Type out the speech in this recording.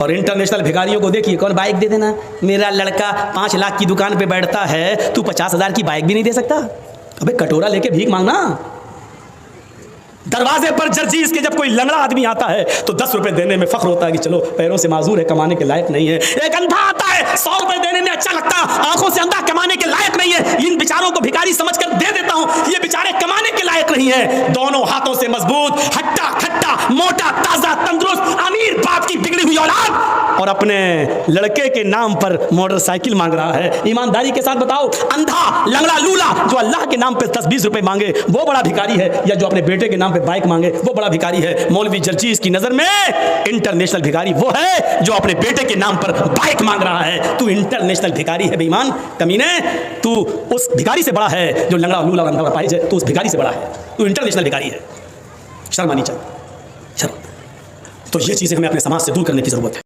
और इंटरनेशनल भिखारियों को देखिए, कौन बाइक दे देना, मेरा लड़का 5 लाख की दुकान पे बैठता है, तू 50,000 की बाइक भी नहीं दे सकता? अबे कटोरा लेके भीख मांगना। दरवाजे पर जर्जीज के जब कोई लंगड़ा आदमी आता है तो 10 रुपए देने में फख्र होता है कि चलो पैरों से माजूर है, कमाने के लायक नहीं है। एक अंधा आता है, 100 रुपए देने में अच्छा लगता, आंखों से अंधा, कमाने के लायक नहीं है। इन बेचारों को भिखारी समझकर दे देता हूं, ये बेचारे कमाने के लायक नहीं है। दोनों हाथों से मजबूत, हट्टा खट्टा, मोटा ताजा तंदुरुस्त अमीर बाप की बिगड़ी हुई औलाद, और अपने लड़के के नाम पर मोटरसाइकिल मांग रहा है। ईमानदारी के साथ बताओ, अंधा लंगड़ा लूला जो अल्लाह के नाम पे 10-20 रुपए मांगे वो बड़ा भिखारी है, या जो अपने बेटे के नाम पे बाइक मांगे वो बड़ा भिखारी है? मौलवी जर्जीज की नजर में इंटरनेशनल भिखारी वो है जो अपने बेटे के नाम पर बाइक मांग रहा है। तू इंटरनेशनल भिखारी है बेईमान, कमीने। तू उस भिखारी से बड़ा है जो लंगड़ा लूला अंधा पाइज है, तू उस भिखारी से बड़ा है, तू इंटरनेशनल भिखारी है। शर्म आनी चाहिए, शर्म। तो ये चीजें हमें अपने समाज से दूर करने की जरूरत है।